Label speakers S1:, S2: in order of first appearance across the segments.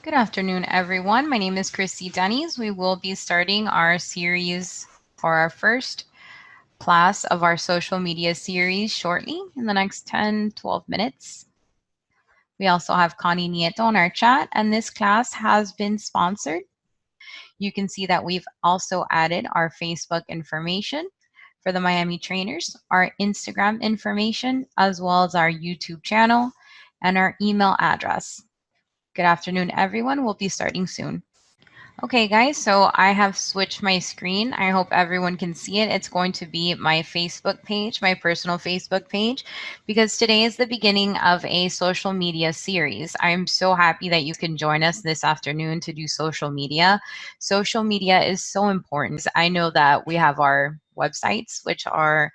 S1: Good afternoon, everyone. My name is Christy Denny's. We will be starting our series for our first class of our social media series shortly in the next 10-12 minutes. We also have Connie Nieto on our chat, and this class has been sponsored. You can see that we've also added our Facebook information for the Miami trainers, our Instagram information, as well as our YouTube channel and our email address. Good afternoon, everyone. We'll be starting soon. Okay, guys, so I have switched my screen. I hope everyone can see it. It's going to be my Facebook page, my personal Facebook page, because today is the beginning of a social media series. I'm so happy that you can join us this afternoon to do social media. Social media is so important. I know that we have our websites, which are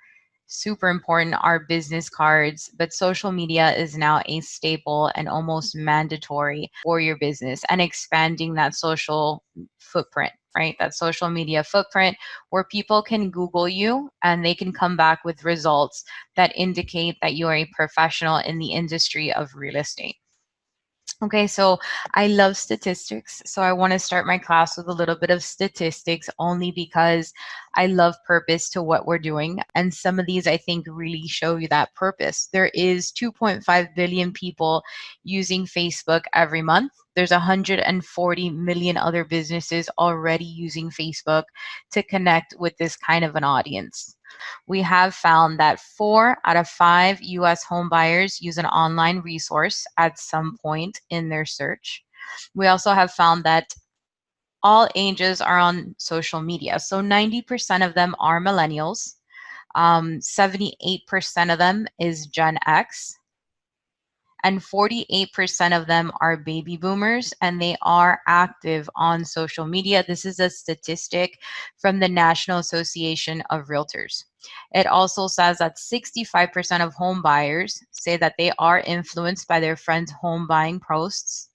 S1: super important, our business cards, but social media is now a staple and almost mandatory for your business and expanding that social footprint, right? That social media footprint where people can Google you and they can come back with results that indicate that you are a professional in the industry of real estate. Okay, so I love statistics. So I want to start my class with a little bit of statistics only because I love purpose to what we're doing. And some of these I think really show you that purpose. There is 2.5 billion people using Facebook every month. There's 140 million other businesses already using Facebook to connect with this kind of an audience. We have found that 4 out of 5 US home buyers use an online resource at some point in their search. We also have found that all ages are on social media. So 90% of them are millennials. 78% of them is Gen X, and 48% of them are baby boomers and they are active on social media. This is a statistic from the National Association of Realtors. It also says that 65% of home buyers say that they are influenced by their friends' home buying posts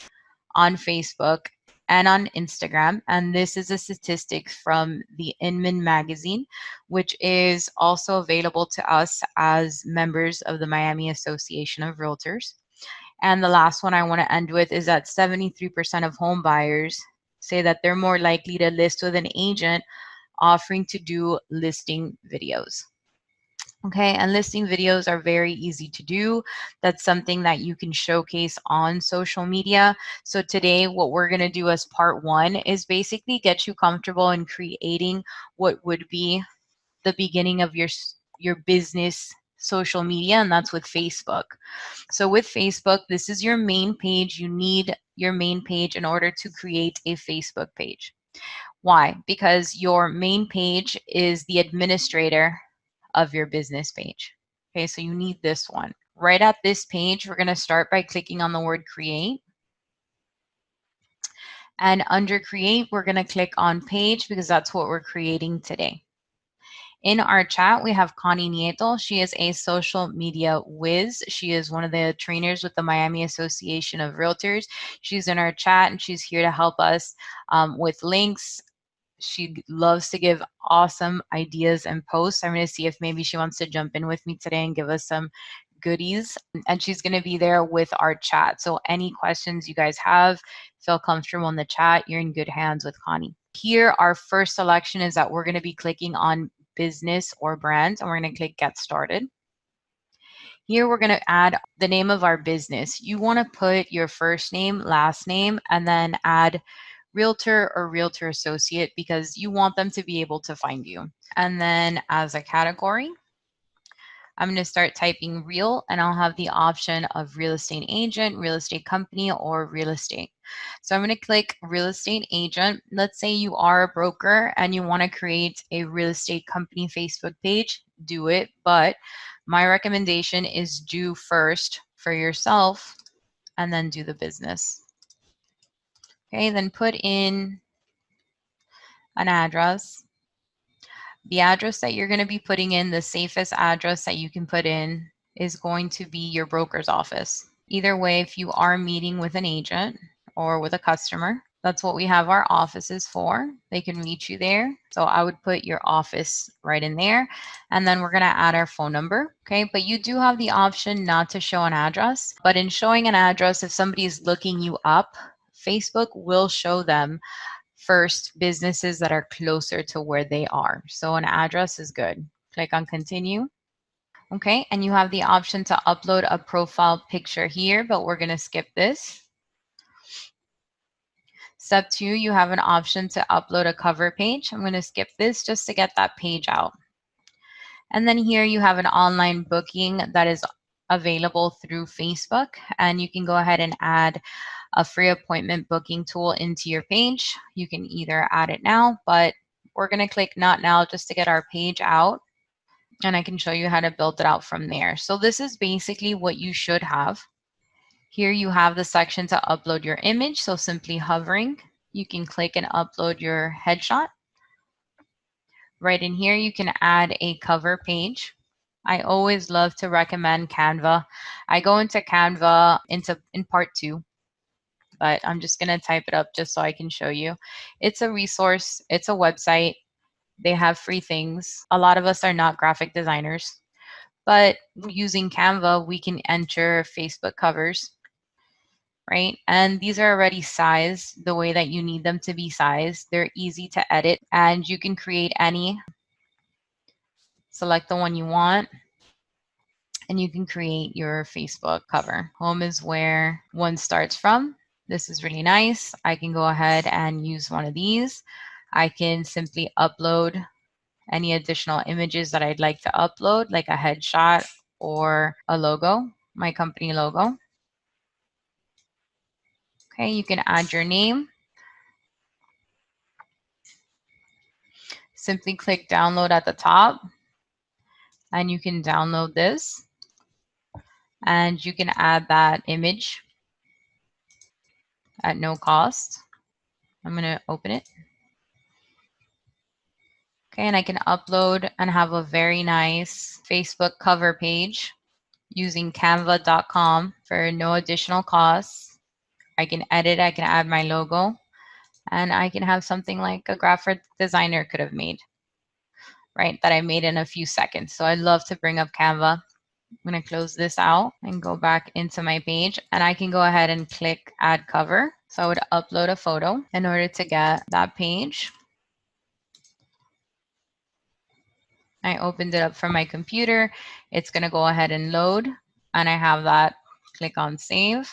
S1: on Facebook and on Instagram. And this is a statistic from the Inman magazine, which is also available to us as members of the Miami Association of Realtors. And the last one I want to end with is that 73% of home buyers say that they're more likely to list with an agent offering to do listing videos. Okay, and listing videos are very easy to do. That's something that you can showcase on social media. So today, what we're going to do as part one is basically get you comfortable in creating what would be the beginning of your business social media, and that's with Facebook. So with Facebook, this is your main page. You need your main page in order to create a Facebook page. Why? Because your main page is the administrator of your business page. Okay, so you need this one. Right at this page, we're going to start by clicking on the word create. And under create, we're going to click on page because that's what we're creating today. In our chat, we have Connie Nieto. She is a social media whiz. She is one of the trainers with the Miami Association of Realtors. She's in our chat and she's here to help us with links. She loves to give awesome ideas and posts. I'm going to see if maybe she wants to jump in with me today and give us some goodies. And she's going to be there with our chat. So any questions you guys have, feel comfortable in the chat. You're in good hands with Connie. Here, our first selection is that we're going to be clicking on business or brand, and we're going to click get started. Here, we're going to add the name of our business. You want to put your first name, last name, and then add realtor or realtor associate because you want them to be able to find you. And then as a category, I'm going to start typing real and I'll have the option of real estate agent, real estate company, or real estate. So I'm going to click real estate agent. Let's say you are a broker and you want to create a real estate company Facebook page, do it. But my recommendation is do first for yourself and then do the business. Okay, then put in an address. The address that you're going to be putting in, the safest address that you can put in is going to be your broker's office. Either way, if you are meeting with an agent or with a customer, that's what we have our offices for. They can reach you there. So I would put your office right in there. And then we're going to add our phone number. Okay. But you do have the option not to show an address. But in showing an address, if somebody is looking you up Facebook will show them first businesses that are closer to where they are. So an address is good. Click on continue. Okay, and you have the option to upload a profile picture here, but we're going to skip this. Step 2, you have an option to upload a cover page. I'm going to skip this just to get that page out. And then here you have an online booking that is available through Facebook, and you can go ahead and add a free appointment booking tool into your page. You can either add it now, but we're going to click not now just to get our page out, and I can show you how to build it out from there. So this is basically what you should have. Here you have the section to upload your image. So simply hovering, you can click and upload your headshot. Right in here, you can add a cover page. I always love to recommend Canva. I go into Canva in part 2, but I'm just going to type it up just so I can show you. It's a resource. It's a website. They have free things. A lot of us are not graphic designers, but using Canva, we can enter Facebook covers, right? And these are already sized the way that you need them to be sized. They're easy to edit, and you can create any. Select the one you want, and you can create your Facebook cover. Home is where one starts from. This is really nice. I can go ahead and use one of these. I can simply upload any additional images that I'd like to upload, like a headshot or a logo, my company logo. Okay, you can add your name. Simply click download at the top, and you can download this, and you can add that image at no cost. I'm going to open it. Okay, and I can upload and have a very nice Facebook cover page using canva.com for no additional costs. I can edit, I can add my logo, and I can have something like a graphic designer could have made, right? That I made in a few seconds. So I love to bring up Canva. I'm going to close this out and go back into my page, and I can go ahead and click add cover. So I would upload a photo in order to get that page. I opened it up from my computer. It's going to go ahead and load, and I have that. Click on save,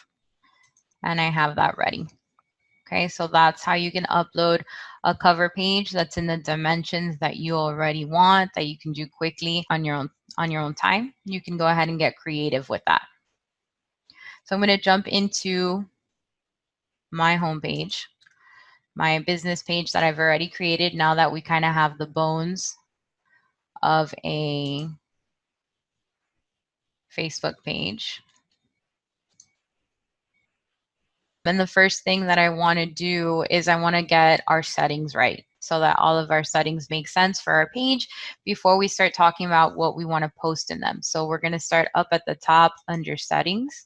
S1: and I have that ready. Okay, so that's how you can upload a cover page that's in the dimensions that you already want, that you can do quickly on your own time. You can go ahead and get creative with that. So I'm going to jump into my homepage, my business page that I've already created now that we kind of have the bones of a Facebook page. And the first thing that I want to do is I want to get our settings right so that all of our settings make sense for our page before we start talking about what we want to post in them. So we're going to start up at the top under settings.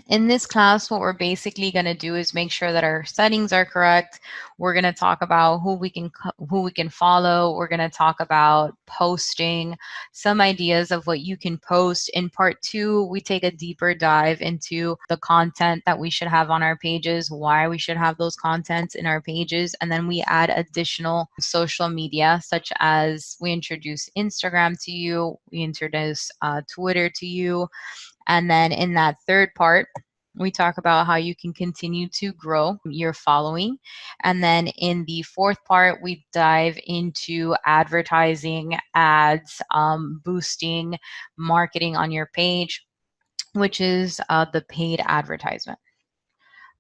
S1: In this class, what we're basically going to do is make sure that our settings are correct. We're going to talk about who we can follow. We're going to talk about posting, some ideas of what you can post. In part 2, we take a deeper dive into the content that we should have on our pages, why we should have those contents in our pages, and then we add additional social media, such as we introduce Instagram to you, we introduce Twitter to you. And then in that third part, we talk about how you can continue to grow your following. And then in the fourth part, we dive into advertising, ads, boosting, marketing on your page, which is the paid advertisement.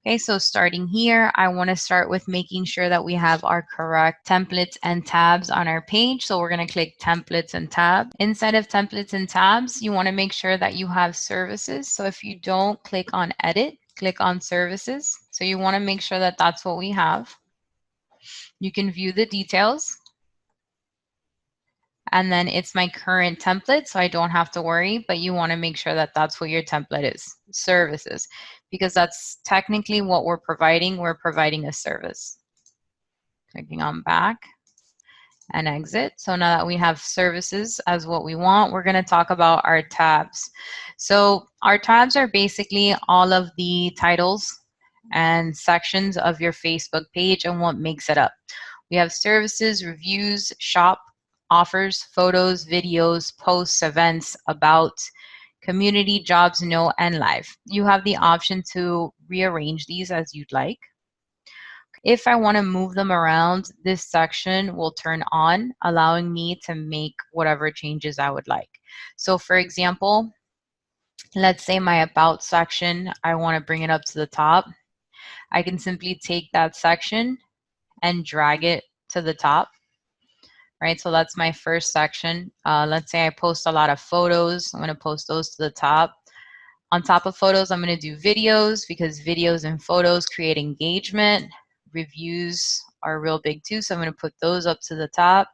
S1: Okay, so starting here, I want to start with making sure that we have our correct templates and tabs on our page. So we're going to click templates and tab. Inside of templates and tabs, you want to make sure that you have services. So if you don't, click on edit, click on services. So you want to make sure that that's what we have. You can view the details. And then it's my current template, so I don't have to worry, but you want to make sure that that's what your template is, services, because that's technically what we're providing. We're providing a service. Clicking on back and exit. So now that we have services as what we want, we're going to talk about our tabs. So our tabs are basically all of the titles and sections of your Facebook page and what makes it up. We have services, reviews, shop, offers, photos, videos, posts, events, about, community, jobs, no, and live. You have the option to rearrange these as you'd like. If I want to move them around, this section will turn on, allowing me to make whatever changes I would like. So for example, let's say my about section, I want to bring it up to the top. I can simply take that section and drag it to the top, right? So that's my first section. Let's say I post a lot of photos. I'm going to post those to the top. On top of photos, I'm going to do videos because videos and photos create engagement. Reviews are real big too, so I'm going to put those up to the top.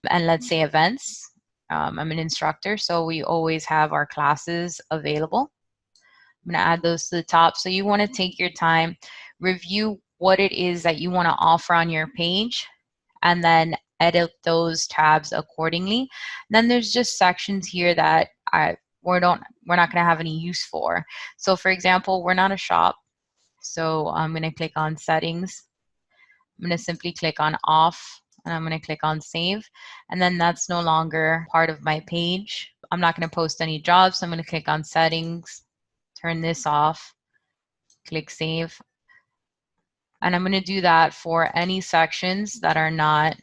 S1: And let's say events. I'm an instructor, so we always have our classes available. I'm going to add those to the top. So you want to take your time, review what it is that you want to offer on your page, and then edit those tabs accordingly. Then there's just sections here that we're not going to have any use for. So for example, we're not a shop. So I'm going to click on settings. I'm going to simply click on off, and I'm going to click on save. And then that's no longer part of my page. I'm not going to post any jobs. So I'm going to click on settings, turn this off, click save. And I'm going to do that for any sections that are not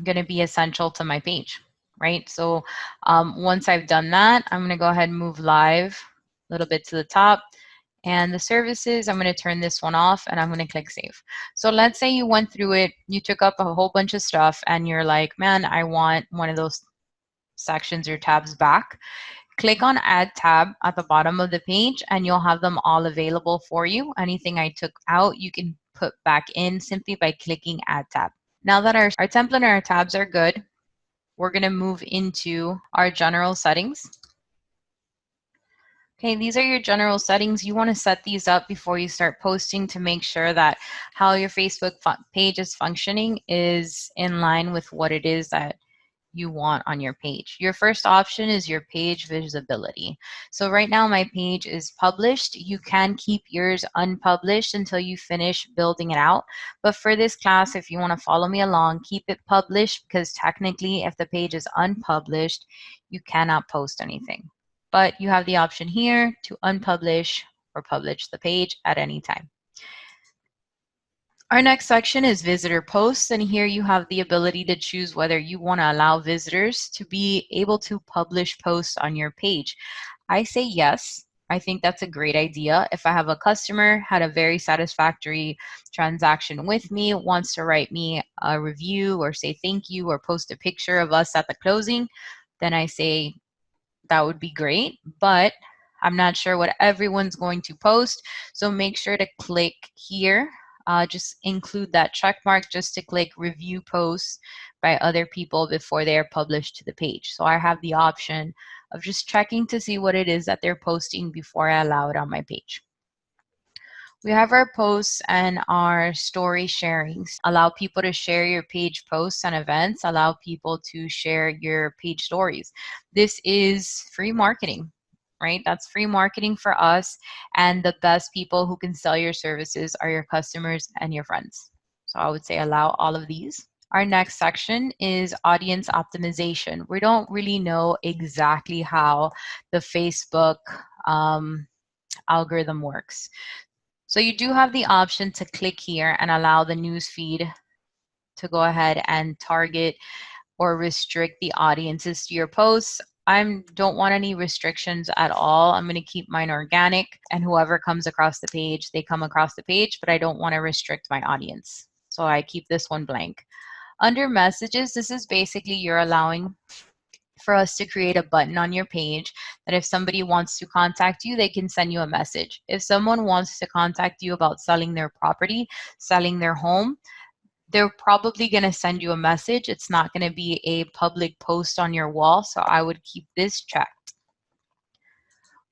S1: going to be essential to my page, right? So once I've done that, I'm going to go ahead and move live a little bit to the top. And the services, I'm going to turn this one off and I'm going to click save. So let's say you went through it, you took up a whole bunch of stuff and you're like, man, I want one of those sections or tabs back. Click on add tab at the bottom of the page and you'll have them all available for you. Anything I took out, you can put back in simply by clicking add tab. Now that our template and our tabs are good, we're going to move into our general settings. Okay, these are your general settings. You want to set these up before you start posting to make sure that how your Facebook page is functioning is in line with what it is that you want on your page. Your first option is your page visibility. So right now my page is published. You can keep yours unpublished until you finish building it out. But for this class, if you want to follow me along, keep it published because technically if the page is unpublished, you cannot post anything. But you have the option here to unpublish or publish the page at any time. Our next section is visitor posts, and here you have the ability to choose whether you want to allow visitors to be able to publish posts on your page. I say yes. I think that's a great idea. If I have a customer, had a very satisfactory transaction with me, wants to write me a review or say thank you or post a picture of us at the closing, then I say that would be great, but I'm not sure what everyone's going to post. So make sure to click here. Just include that check mark just to click review posts by other people before they are published to the page. So I have the option of just checking to see what it is that they're posting before I allow it on my page. We have our posts and our story sharings. Allow people to share your page posts and events. Allow people to share your page stories. This is free marketing, right? That's free marketing for us. And the best people who can sell your services are your customers and your friends. So I would say allow all of these. Our next section is audience optimization. We don't really know exactly how the Facebook algorithm works. So you do have the option to click here and allow the news feed to go ahead and target or restrict the audiences to your posts. I don't want any restrictions at all. I'm going to keep mine organic, and whoever comes across the page, they come across the page, but I don't want to restrict my audience. So I keep this one blank. Under messages, this is basically you're allowing for us to create a button on your page that if somebody wants to contact you, they can send you a message. If someone wants to contact you about selling their property, selling their home, they're probably going to send you a message. It's not going to be a public post on your wall, so I would keep this checked.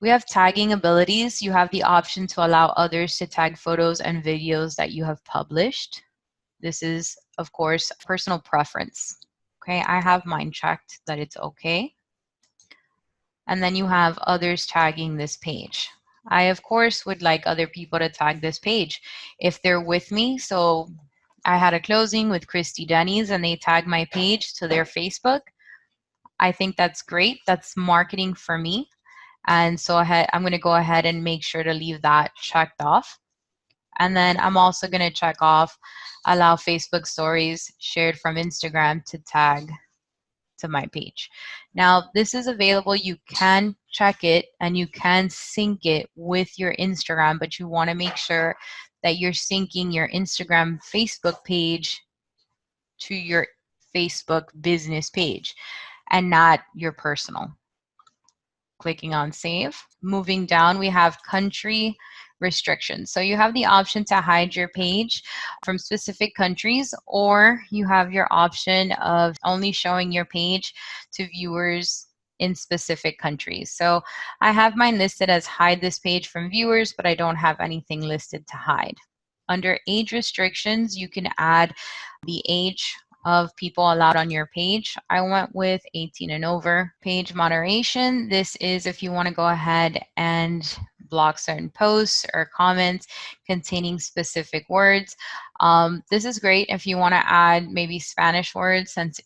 S1: We have tagging abilities. You have the option to allow others to tag photos and videos that you have published. This is, of course, personal preference. Okay, I have mine checked that it's okay. And then you have others tagging this page. I, of course, would like other people to tag this page if they're with me. So I had a closing with Christy Denny's and they tagged my page to their Facebook. I think that's great. That's marketing for me. And so I'm going to go ahead and make sure to leave that checked off. And then I'm also going to check off allow Facebook stories shared from Instagram to tag to my page. Now, this is available. You can check it and you can sync it with your Instagram, but you want to make sure that you're syncing your Instagram Facebook page to your Facebook business page and not your personal. Clicking on save. Moving down, we have country restrictions. So you have the option to hide your page from specific countries, or you have your option of only showing your page to viewers in specific countries. So I have mine listed as hide this page from viewers, but I don't have anything listed to hide. Under age restrictions, you can add the age of people allowed on your page. I went with 18 and over. Page moderation. This is if you want to go ahead and block certain posts or comments containing specific words. This is great if you want to add maybe Spanish words since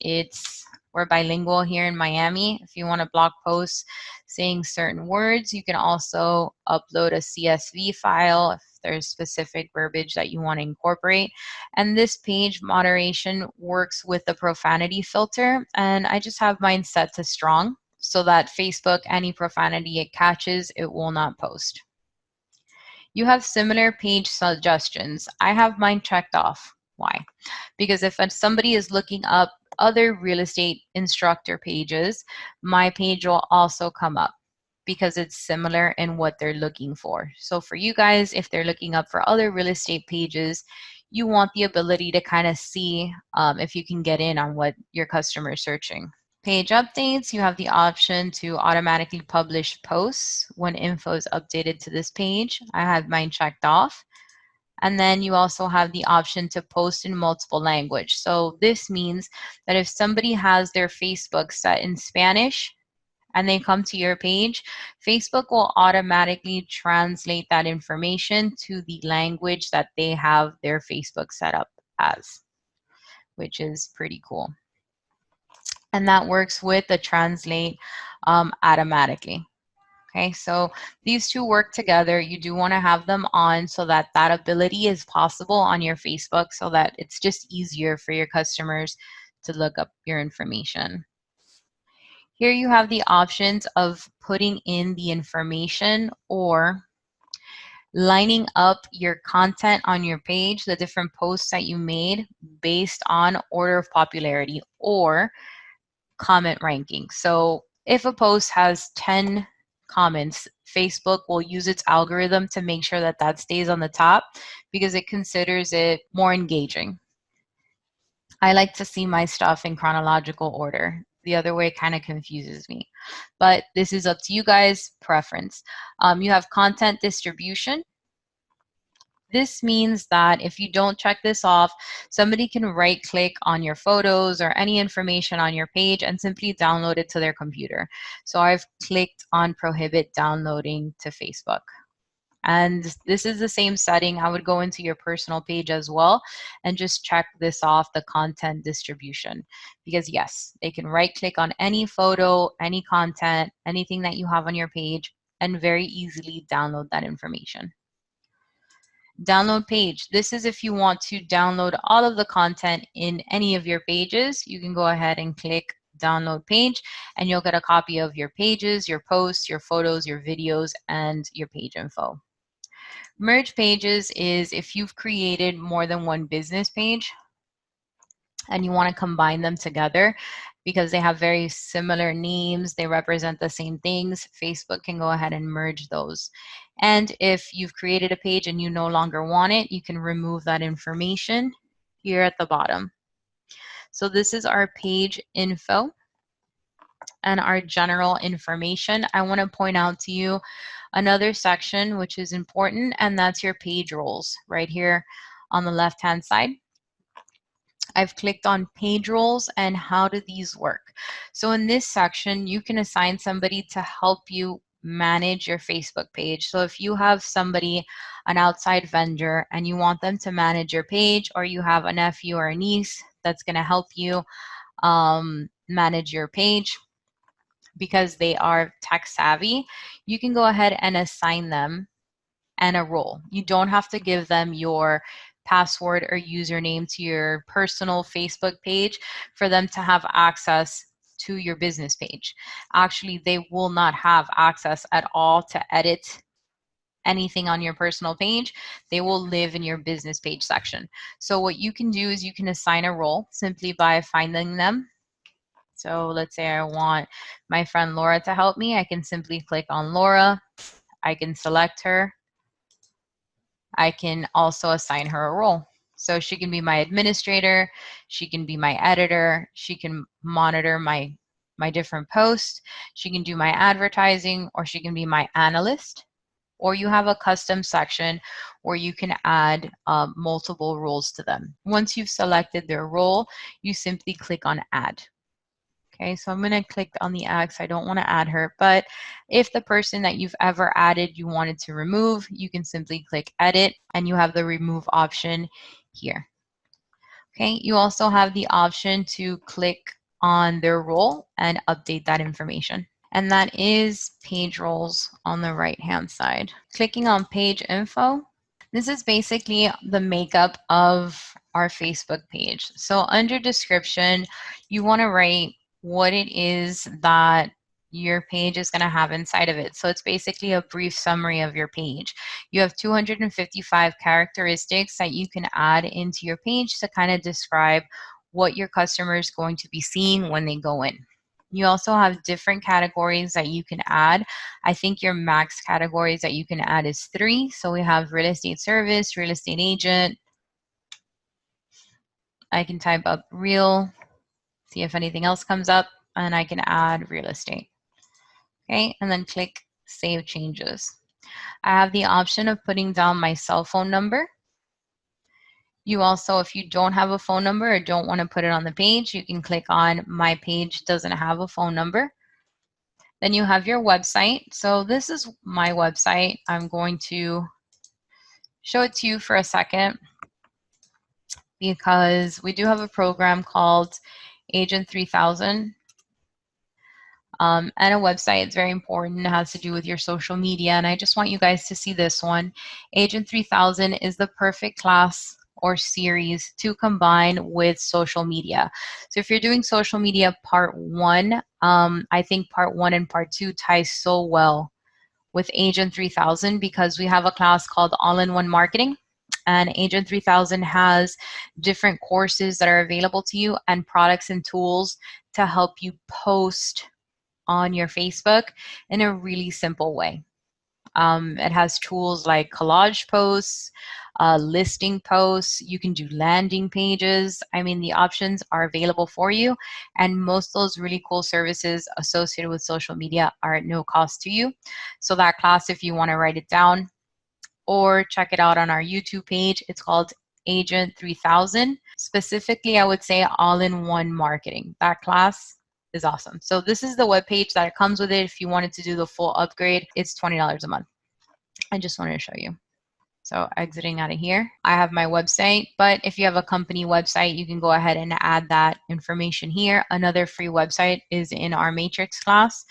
S1: we're bilingual here in Miami. If you want to block posts saying certain words, you can also upload a CSV file if there's specific verbiage that you want to incorporate. And this page moderation works with the profanity filter. And I just have mine set to strong so that Facebook, any profanity it catches, it will not post. You have similar page suggestions. I have mine checked off. Why? Because if somebody is looking up other real estate instructor pages, my page will also come up because it's similar in what they're looking for. So for you guys, if they're looking up for other real estate pages, you want the ability to kind of see if you can get in on what your customer is searching. Page updates, you have the option to automatically publish posts when info is updated to this page. I have mine checked off. And then you also have the option to post in multiple language. So this means that if somebody has their Facebook set in Spanish and they come to your page, Facebook will automatically translate that information to the language that they have their Facebook set up as, which is pretty cool. And that works with the translate automatically. Okay, so these two work together. You do want to have them on so that that ability is possible on your Facebook so that it's just easier for your customers to look up your information. Here you have the options of putting in the information or lining up your content on your page, the different posts that you made based on order of popularity or comment ranking. So if a post has 10 comments, Facebook will use its algorithm to make sure that that stays on the top because it considers it more engaging. I like to see my stuff in chronological order. The other way kind of confuses me. But this is up to you guys' preference. You have content distribution. This means that if you don't check this off, somebody can right click on your photos or any information on your page and simply download it to their computer. So I've clicked on prohibit downloading to Facebook. And this is the same setting. I would go into your personal page as well and just check this off, the content distribution. Because yes, they can right click on any photo, any content, anything that you have on your page and very easily download that information. Download page. This is if you want to download all of the content in any of your pages. You can go ahead and click download page and you'll get a copy of your pages, your posts, your photos, your videos, and your page info. Merge pages is if you've created more than one business page and you want to combine them together because they have very similar names, they represent the same things, Facebook can go ahead and merge those. And if you've created a page and you no longer want it, you can remove that information here at the bottom. So this is our page info and our general information. I want to point out to you another section which is important, and that's your page roles right here on the left-hand side. I've clicked on page roles and how do these work. So in this section, you can assign somebody to help you manage your Facebook page. So if you have somebody, an outside vendor, and you want them to manage your page, or you have a nephew or a niece that's going to help you manage your page because they are tech savvy, you can go ahead and assign them and a role. You don't have to give them your password or username to your personal Facebook page for them to have access to your business page. Actually, they will not have access at all to edit anything on your personal page. They will live in your business page section. So what you can do is you can assign a role simply by finding them. So let's say I want my friend Laura to help me. I can simply click on Laura. I can select her. I can also assign her a role. So she can be my administrator, she can be my editor, she can monitor my different posts, she can do my advertising, or she can be my analyst. Or you have a custom section where you can add multiple roles to them. Once you've selected their role, you simply click on add. Okay, so I'm going to click on the X. I don't want to add her, but if the person that you've ever added you wanted to remove, you can simply click edit and you have the remove option here. Okay, you also have the option to click on their role and update that information. And that is page roles on the right hand side. Clicking on page info, this is basically the makeup of our Facebook page. So under description, you want to write what it is that your page is going to have inside of it. So it's basically a brief summary of your page. You have 255 characteristics that you can add into your page to kind of describe what your customer is going to be seeing when they go in. You also have different categories that you can add. I think your max categories that you can add is 3. So we have real estate service, real estate agent. I can type up real, see if anything else comes up, and I can add real estate. Okay, and then click Save Changes. I have the option of putting down my cell phone number. You also, if you don't have a phone number or don't want to put it on the page, you can click on My Page Doesn't Have a Phone Number. Then you have your website. So this is my website. I'm going to show it to you for a second because we do have a program called Agent 3000 and a website. It's very important. It has to do with your social media. And I just want you guys to see this one. Agent 3000 is the perfect class or series to combine with social media. So if you're doing social media part 1, I think part 1 and part 2 ties so well with Agent 3000 because we have a class called All-in-One Marketing. And Agent 3000 has different courses that are available to you and products and tools to help you post on your Facebook in a really simple way. It has tools like collage posts, listing posts. You can do landing pages. I mean, the options are available for you. And most of those really cool services associated with social media are at no cost to you. So that class, if you want to write it down or check it out on our YouTube page, it's called Agent 3000. Specifically, I would say All-in-One Marketing. That class is awesome. So this is the webpage that it comes with it. If you wanted to do the full upgrade, it's $20 a month. I just wanted to show you. So exiting out of here, I have my website, but if you have a company website, you can go ahead and add that information here. Another free website is in our Matrix class.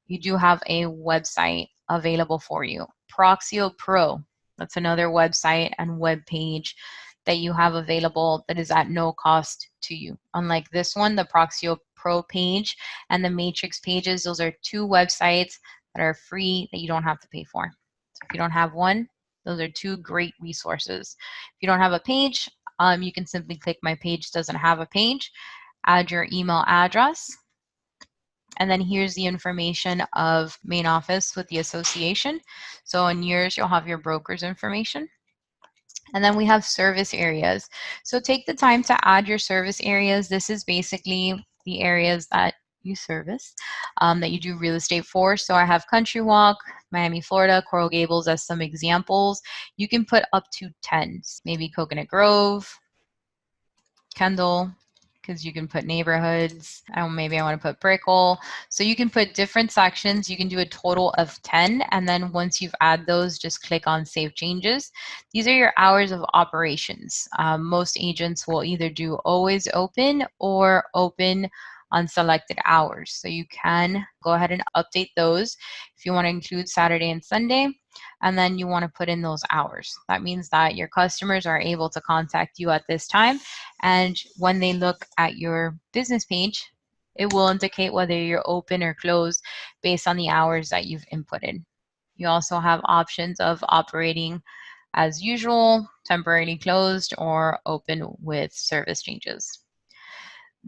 S1: You do have a website available for you. Proxio Pro, that's another website and web page that you have available that is at no cost to you. Unlike this one, the Proxio Pro page and the Matrix pages, those are 2 websites that are free that you don't have to pay for. So if you don't have one, those are 2 great resources. If you don't have a page, you can simply click My Page Doesn't Have a Page, add your email address, and then here's the information of main office with the association. So in yours, you'll have your broker's information. And then we have service areas. So take the time to add your service areas. This is basically the areas that you service, that you do real estate for. So I have Country Walk, Miami, Florida, Coral Gables as some examples. You can put up to 10, maybe Coconut Grove, Kendall, because you can put neighborhoods. Maybe I want to put Brickell. So you can put different sections. You can do a total of 10. And then once you've added those, just click on Save Changes. These are your hours of operations. Most agents will either do always open or open on selected hours. So you can go ahead and update those if you want to include Saturday and Sunday. And then you want to put in those hours. That means that your customers are able to contact you at this time. And when they look at your business page, it will indicate whether you're open or closed based on the hours that you've inputted. You also have options of operating as usual, temporarily closed, or open with service changes.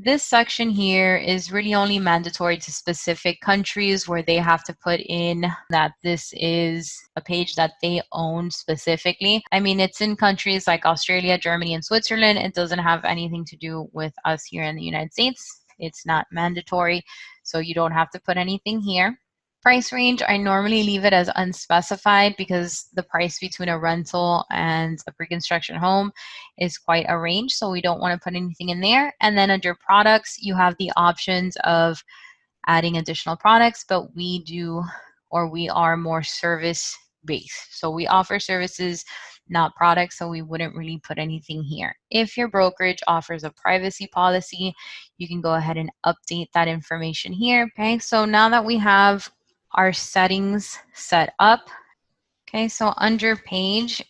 S1: This section here is really only mandatory to specific countries where they have to put in that this is a page that they own specifically. I mean, it's in countries like Australia, Germany, and Switzerland. It doesn't have anything to do with us here in the United States. It's not mandatory, so you don't have to put anything here. Price range, I normally leave it as unspecified because the price between a rental and a pre-construction home is quite a range, so we don't want to put anything in there. And then under products, you have the options of adding additional products, but we are more service based. So we offer services, not products, so we wouldn't really put anything here. If your brokerage offers a privacy policy, you can go ahead and update that information here. Okay, so now that we have our settings set up, okay, so under page,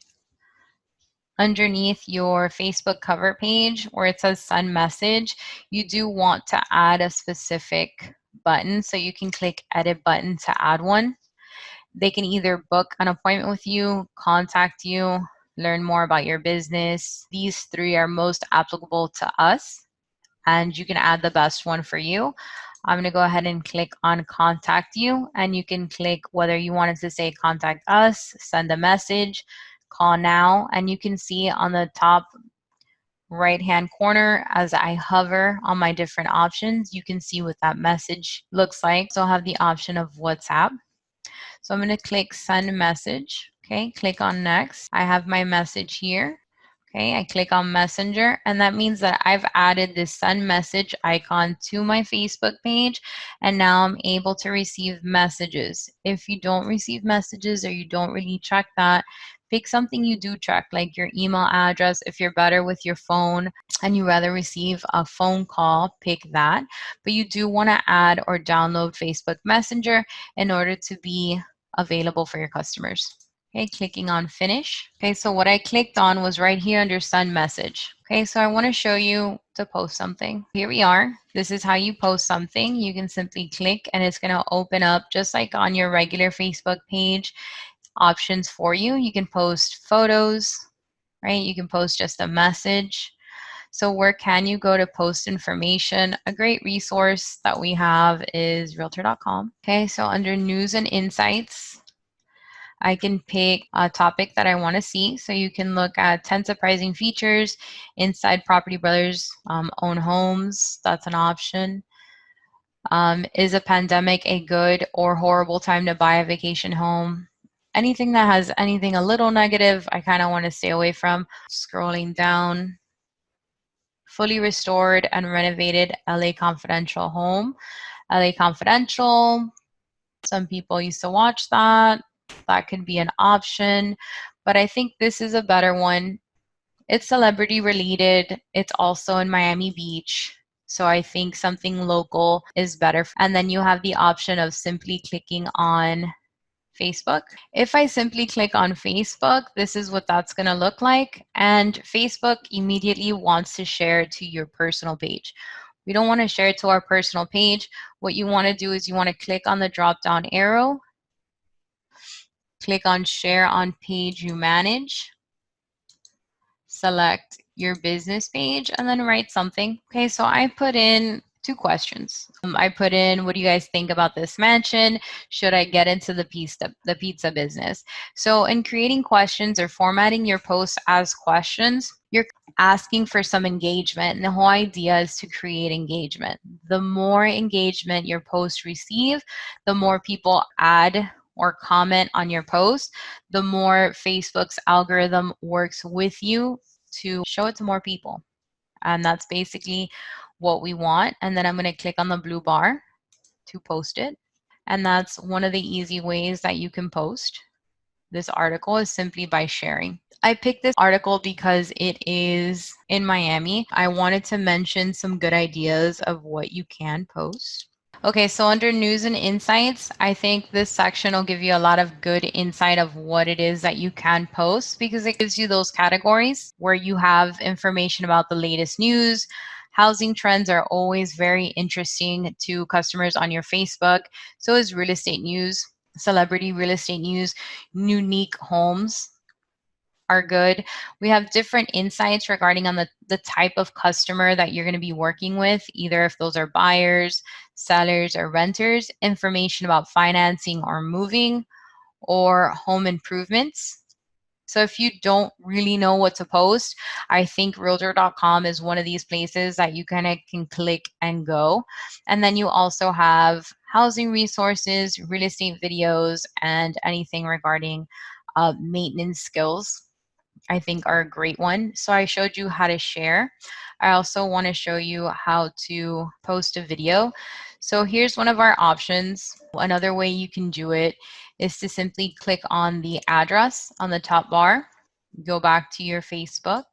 S1: underneath your Facebook cover page where it says send message, you do want to add a specific button. So you can click edit button to add one. They can either book an appointment with you, contact you, learn more about your business. These three are most applicable to us, and you can add the best one for you. I'm going to go ahead and click on contact you, and you can click whether you wanted to say contact us, send a message, call now, and you can see on the top right hand corner as I hover on my different options, you can see what that message looks like. So I'll have the option of WhatsApp. So I'm going to click send message. Okay, click on next. I have my message here. Okay, I click on Messenger, and that means that I've added this send message icon to my Facebook page, and now I'm able to receive messages. If you don't receive messages or you don't really check that, pick something you do check, like your email address. If you're better with your phone and you rather receive a phone call, pick that. But you do want to add or download Facebook Messenger in order to be available for your customers. Okay, clicking on finish. Okay, so what I clicked on was right here under send message. Okay, so I want to show you to post something. Here we are. This is how you post something. You can simply click and it's going to open up just like on your regular Facebook page, options for you. You can post photos, right? You can post just a message. So where can you go to post information? A great resource that we have is realtor.com. Okay, so under news and insights, I can pick a topic that I want to see. So you can look at 10 surprising features inside Property Brothers own homes. That's an option. Is a pandemic a good or horrible time to buy a vacation home? Anything that has anything a little negative, I kind of want to stay away from. Scrolling down. Fully restored and renovated LA Confidential home. LA Confidential. Some people used to watch that. That could be an option, but I think this is a better one. It's celebrity related. It's also in Miami Beach. So I think something local is better. And then you have the option of simply clicking on Facebook. If I simply click on Facebook, this is what that's going to look like. And Facebook immediately wants to share to your personal page. We don't want to share it to our personal page. What you want to do is you want to click on the drop down arrow, click on share on page you manage, select your business page, and then write something. Okay, so I put in 2 questions. I put in, what do you guys think about this mansion? Should I get into the pizza business? So in creating questions or formatting your posts as questions, you're asking for some engagement. And the whole idea is to create engagement. The more engagement your posts receive, the more people add or comment on your post, the more Facebook's algorithm works with you to show it to more people. And that's basically what we want, and then I'm going to click on the blue bar to post it. And that's one of the easy ways that you can post this article, is simply by sharing. I picked this article because it is in Miami. I wanted to mention some good ideas of what you can post. Okay, so under news and insights, I think this section will give you a lot of good insight of what it is that you can post, because it gives you those categories where you have information about the latest news. Housing trends are always very interesting to customers on your Facebook. So is real estate news, celebrity real estate news, unique homes are good. We have different insights regarding on the type of customer that you're going to be working with, either if those are buyers, sellers, or renters, information about financing or moving, or home improvements. So if you don't really know what to post, I think realtor.com is one of these places that you kind of can click and go. And then you also have housing resources, real estate videos, and anything regarding maintenance skills, I think, are a great one. So I showed you how to share. I also want to show you how to post a video. So here's one of our options. Another way you can do it is to simply click on the address on the top bar, go back to your Facebook,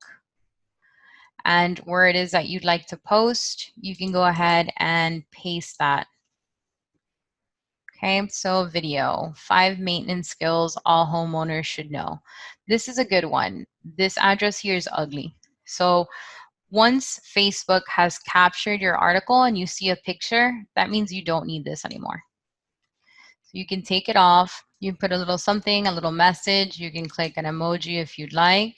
S1: and where it is that you'd like to post, you can go ahead and paste that. Okay, so video, 5 maintenance skills all homeowners should know. This is a good one. This address here is ugly. So once Facebook has captured your article and you see a picture, that means you don't need this anymore. So you can take it off. You can put a little something, a little message. You can click an emoji if you'd like.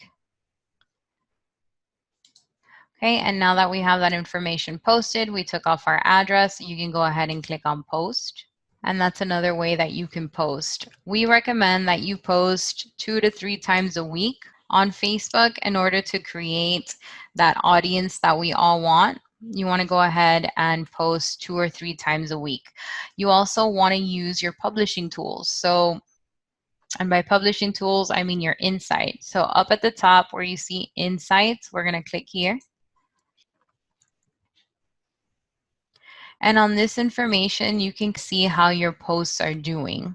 S1: Okay, and now that we have that information posted, we took off our address, you can go ahead and click on post. And that's another way that you can post. We recommend that you post 2 to 3 times a week on Facebook in order to create that audience that we all want. You want to go ahead and post 2 or 3 times a week. You also want to use your publishing tools. So, and by publishing tools, I mean your insight. So up at the top where you see insights, we're going to click here. And on this information, you can see how your posts are doing.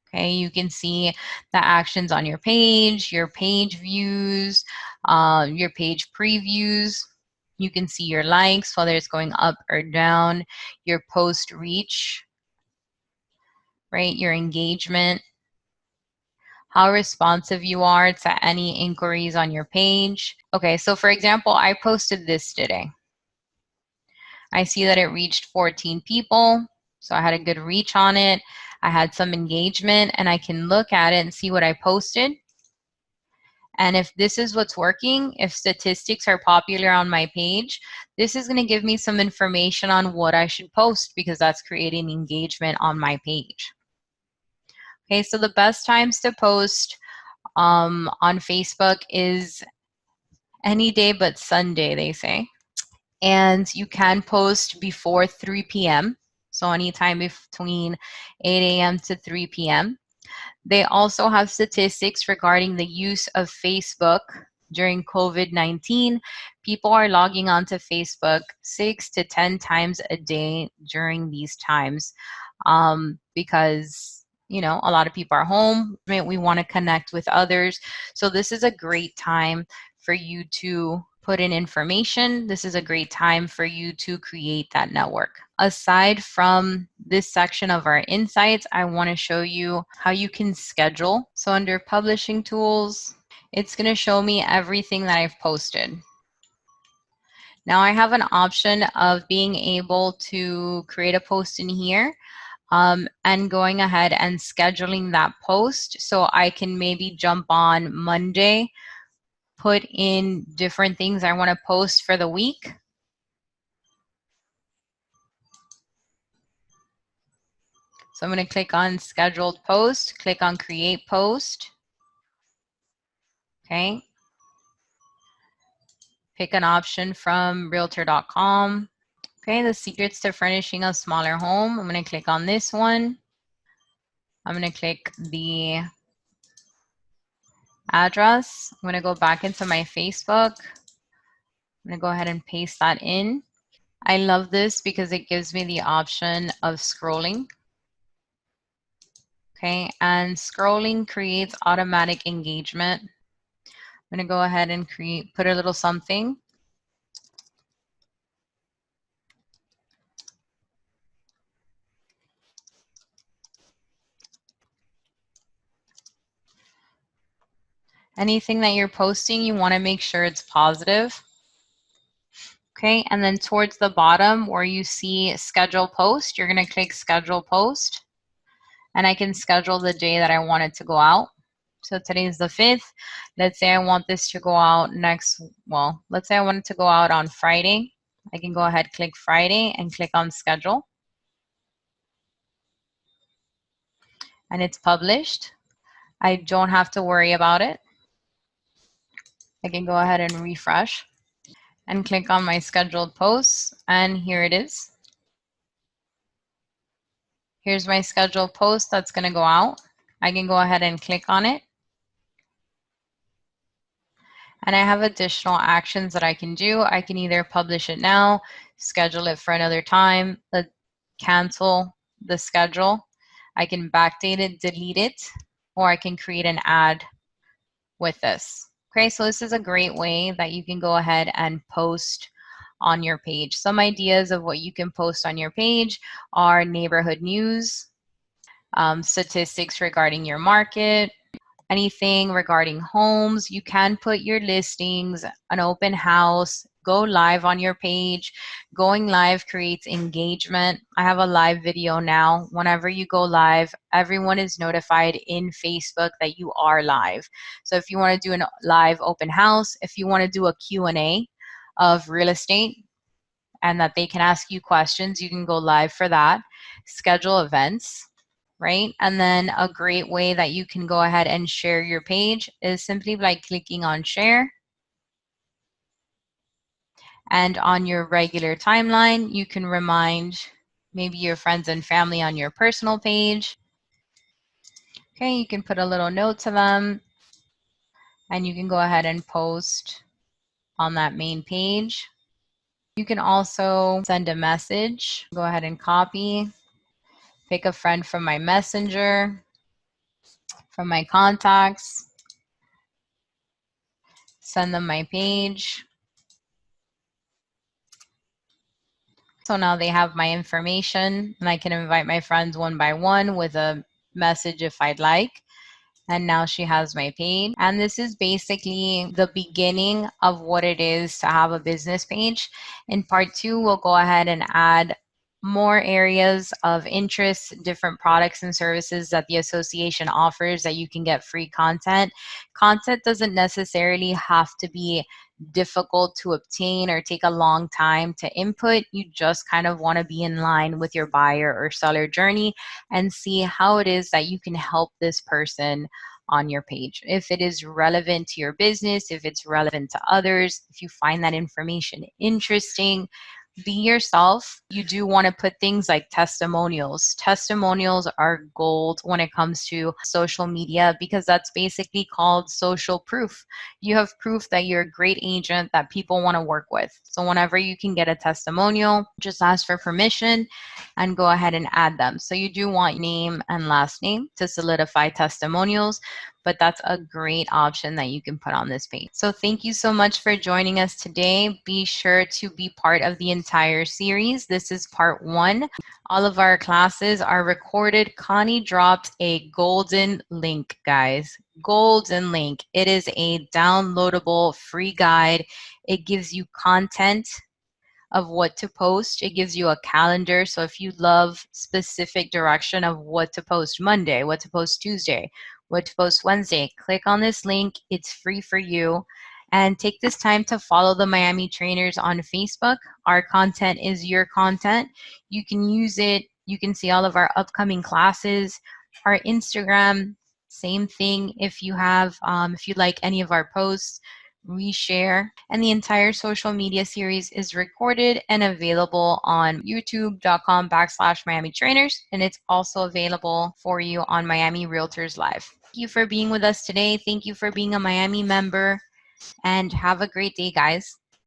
S1: Okay, you can see the actions on your page views, your page previews. You can see your likes, whether it's going up or down, your post reach, right? Your engagement, how responsive you are to any inquiries on your page. Okay, so for example, I posted this today. I see that it reached 14 people, so I had a good reach on it. I had some engagement, and I can look at it and see what I posted. And if this is what's working, if statistics are popular on my page, this is going to give me some information on what I should post, because that's creating engagement on my page. Okay, so the best times to post on Facebook is any day but Sunday, they say. And you can post before 3 p.m. So anytime between 8 a.m. to 3 p.m. They also have statistics regarding the use of Facebook during COVID-19. People are logging onto Facebook 6 to 10 times a day during these times, because a lot of people are home. We want to connect with others. So this is a great time for you to put in information. This is a great time for you to create that network. Aside from this section of our insights, I want to show you how you can schedule. So under publishing tools, it's going to show me everything that I've posted. Now I have an option of being able to create a post in here, and going ahead and scheduling that post, so I can maybe jump on Monday, put in different things I want to post for the week. So I'm going to click on scheduled post, click on create post. Okay. Pick an option from realtor.com. Okay, the secrets to furnishing a smaller home. I'm going to click on this one. I'm going to click the address. I'm going to go back into my Facebook. I'm going to go ahead and paste that in. I love this because it gives me the option of scrolling. Okay, and scrolling creates automatic engagement. I'm going to go ahead and put a little something. Anything that you're posting, you want to make sure it's positive. Okay, and then towards the bottom where you see schedule post, you're going to click schedule post, and I can schedule the day that I want it to go out. So today's the 5th. Let's say I want this to go out let's say I want it to go out on Friday. I can go ahead, click Friday, and click on schedule. And it's published. I don't have to worry about it. I can go ahead and refresh and click on my scheduled posts, and here it is. Here's my scheduled post that's going to go out. I can go ahead and click on it. And I have additional actions that I can do. I can either publish it now, schedule it for another time, cancel the schedule. I can backdate it, delete it, or I can create an ad with this. Okay, so this is a great way that you can go ahead and post on your page. Some ideas of what you can post on your page are neighborhood news, statistics regarding your market, anything regarding homes. You can put your listings, an open house, go live on your page. Going live creates engagement. I have a live video now. Whenever you go live, everyone is notified in Facebook that you are live. So if you want to do a live open house, if you want to do a Q&A of real estate and that they can ask you questions, you can go live for that. Schedule events, right? And then a great way that you can go ahead and share your page is simply by clicking on share. And on your regular timeline, you can remind maybe your friends and family on your personal page. Okay, you can put a little note to them, and you can go ahead and post on that main page. You can also send a message. Go ahead and copy, pick a friend from my messenger, from my contacts, send them my page. So now they have my information, and I can invite my friends one by one with a message if I'd like. And now she has my page. And this is basically the beginning of what it is to have a business page. In part 2, we'll go ahead and add more areas of interest, different products and services that the association offers that you can get free content. Content doesn't necessarily have to be difficult to obtain or take a long time to input. You just kind of want to be in line with your buyer or seller journey and see how it is that you can help this person on your page. If it is relevant to your business, if it's relevant to others, if you find that information interesting, be yourself. You do want to put things like testimonials. Testimonials are gold when it comes to social media because that's basically called social proof. You have proof that you're a great agent that people want to work with. So whenever you can get a testimonial, just ask for permission and go ahead and add them. So you do want name and last name to solidify testimonials, but that's a great option that you can put on this page. So thank you so much for joining us today. Be sure to be part of the entire series. This is part 1. All of our classes are recorded. Connie dropped a golden link, guys. Golden link. It is a downloadable free guide. It gives you content of what to post. It gives you a calendar. So if you love specific direction of what to post Monday, what to post Tuesday, what to post Wednesday, click on this link. It's free for you. And take this time to follow the Miami Trainers on Facebook. Our content is your content. You can use it. You can see all of our upcoming classes. Our Instagram, same thing. If you have, if you like any of our posts, reshare. And the entire social media series is recorded and available on youtube.com/miamitrainers. And it's also available for you on Miami Realtors Live. Thank you for being with us today. Thank you for being a Miami member. And have a great day, guys.